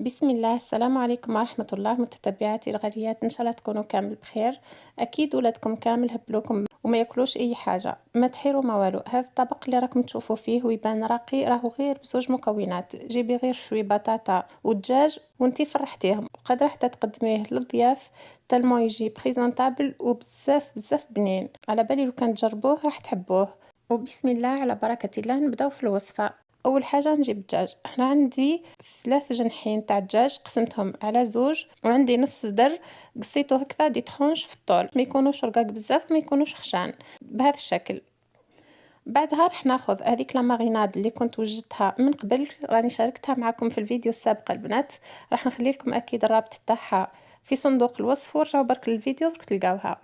بسم الله، السلام عليكم ورحمة الله متتبعاتي الغاليات، إن شاء الله تكونوا كامل بخير. أكيد ولادكم كامل هبلوكم وما ياكلوش أي حاجة، ما تحيروا ما والو. هذا الطبق اللي راكم تشوفوا فيه ويبان راقي راهو غير بزوج مكونات. جيبي غير شوي بطاطا ودجاج وانتي فرحتيهم، وقادرة حتى تقدميه للضياف تالمو يجي بريزونطابل وبزاف بزاف بنين. على بالي لو كان تجربوه راح تحبوه. وبسم الله على بركة الله نبداو في الوصفة. اول حاجه نجيب الدجاج. انا عندي 3 جنحين تاع الدجاج قسمتهم على زوج، وعندي نص صدر قصيته هكذا دي تخونش في الطول، ما يكونوش رقاق بزاف ما يكونوش خشان بهذا الشكل. بعدها راح ناخذ هذيك لا ماريناد اللي كنت وجدتها من قبل، راني شاركتها معكم في الفيديو السابق البنات، راح نخلي لكم اكيد الرابط تاعها في صندوق الوصف، ورجعوا برك للفيديو درك تلقاوها.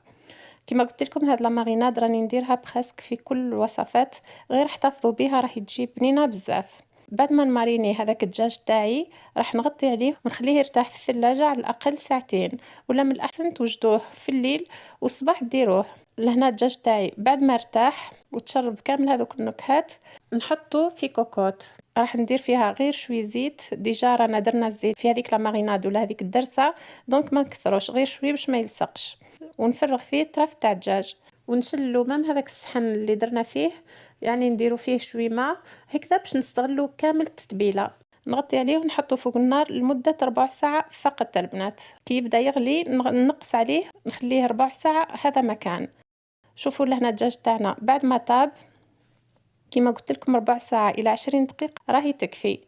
كما قلت لكم هاد لا ماريناد راني نديرها بريسك في كل الوصفات، غير احتفظوا بها راح تجي بنينه بزاف. بعد ما نماريني هذاك الدجاج تاعي راح نغطي عليه ونخليه يرتاح في الثلاجة على الاقل ساعتين، ولا من الاحسن توجدوه في الليل والصباح ديروه. لهنا الدجاج تاعي بعد ما ارتاح وتشرب كامل هذوك النكهات نحطه في كوكوت. راح ندير فيها غير شوي زيت، ديجا رانا درنا الزيت في هذيك لا ماريناد ولا هذيك الدرسه، دونك ما نكثروش، غير شوي باش ما يلصقش. ونفرغ فيه طرف تاع الدجاج ونشلو مام هذاك الصحن اللي درنا فيه، يعني نديرو فيه شوي ماء هكذا باش نستغلو كامل التتبيله. نغطي عليه ونحطه فوق النار لمده 4 ساعة فقط البنات. كي يبدا يغلي نقص عليه نخليه 4 ساعة، هذا مكان. شوفوا لهنا الدجاج تاعنا بعد ما طاب كما قلت لكم 4 ساعة الى 20 دقيقة راهي تكفي.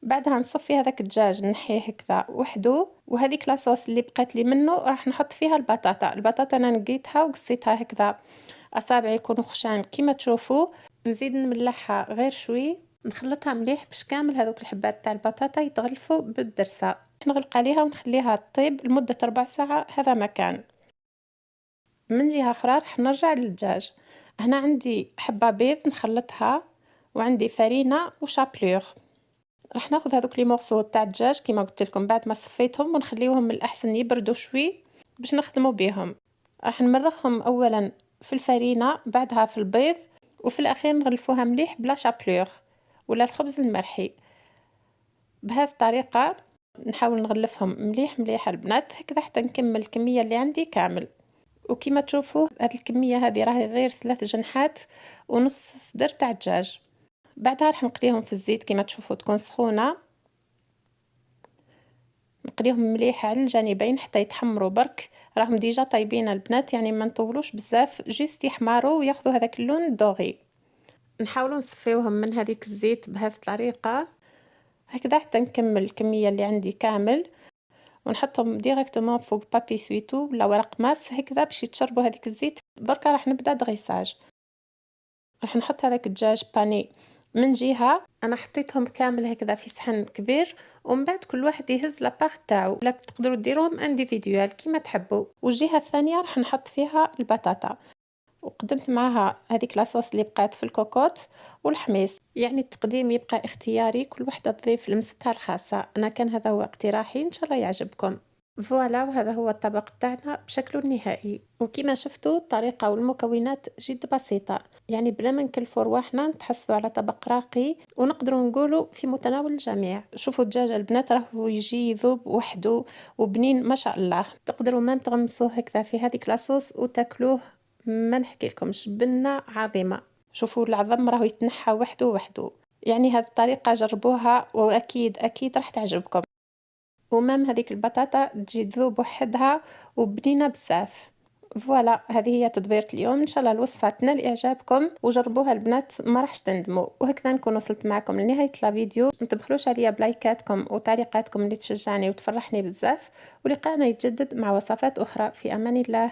بعدها نصفي هذاك الدجاج نحيه هكذا وحده، وهذيك لاصوص اللي بقات لي منه راح نحط فيها البطاطا انا نقيتها وقصيتها هكذا اصابع يكونوا خشان كما تشوفوا. نزيد نملحها غير شوي، نخلطها مليح باش كامل هذوك الحبات تاع البطاطا يتغلفوا بالدرسه. نغلق عليها ونخليها تطيب لمده 4 ساعة، هذا مكان. من جهه اخرى راح نرجع للدجاج. هنا عندي حبه بيض نخلطها، وعندي فرينه وشابلور. راح ناخذ هذوك لي مورسو تاع الدجاج كما قلت لكم بعد ما صفيتهم ونخليوهم من الاحسن يبردوا شوي باش نخدموا بهم. راح نمرخهم اولا في الفرينه، بعدها في البيض، وفي الاخير نغلفوها مليح بلا شابلور ولا الخبز المرحي. بهذه الطريقه نحاول نغلفهم مليح مليح البنات هكذا حتى نكمل الكميه اللي عندي كامل. وكما تشوفوا هذه الكميه هذه راهي غير 3 جنحات ونص صدر تاع الدجاج. بعدها راح نقليهم في الزيت كما تشوفوا تكون سخونه، نقليهم مليح على الجانبين حتى يتحمروا برك. راهم ديجا طيبين البنات، يعني ما نطولوش بزاف، جيست يحمروا وياخذوا هذاك اللون الدوغي. نحاولوا نصفيوهم من هذيك الزيت بهذه الطريقه هكذا حتى نكمل الكميه اللي عندي كامل، ونحطهم ديريكتومون فوق بابي سويتو ولا ورق ماس هكذا باش يتشربوا هذيك الزيت. دركا راح نبدا دغيساج. راح نحط هذاك الدجاج باني من جهه، انا حطيتهم كامل هكذا في صحن كبير، ومن بعد كل واحد يهز لاباغ تاعو، ولا تقدروا ديروهم انديفيديوال كيما تحبوا. والجهه الثانيه راح نحط فيها البطاطا، وقدمت معها هذيك لاصوص اللي بقات في الكوكوت والحميص. يعني التقديم يبقى اختياري، كل وحده تضيف لمستها الخاصه. انا كان هذا هو اقتراحي، ان شاء الله يعجبكم. فوالا، وهذا هو الطبق تاعنا بشكله النهائي. وكما شفتوا الطريقة والمكونات جد بسيطة، يعني بلا ما نكلفوا رواحنا نتحصلوا على طبق راقي ونقدروا نقولوا في متناول الجميع. شوفوا الدجاج البنات راهو يجي يذوب وحده وبنين ما شاء الله. تقدروا ما تغمسوه هكذا في هذيك لاصوص وتاكلوه ما نحكي لكمش بنة عظيمة. شوفوا العظم راهو يتنحى وحده وحده. يعني هذه الطريقة جربوها واكيد اكيد راح تعجبكم. ومام هذيك البطاطا تجي تذوب وحدها وبنينه بزاف. فوالا، هذه هي تدبيرة اليوم. ان شاء الله الوصفه تنال اعجابكم وجربوها البنات ما راحش تندموا. وهكذا نكون وصلت معكم لنهايه الفيديو. ما تبخلوش عليا بلايكاتكم وتعليقاتكم اللي تشجعني وتفرحني بزاف، ولقاءنا يتجدد مع وصفات اخرى. في امان الله.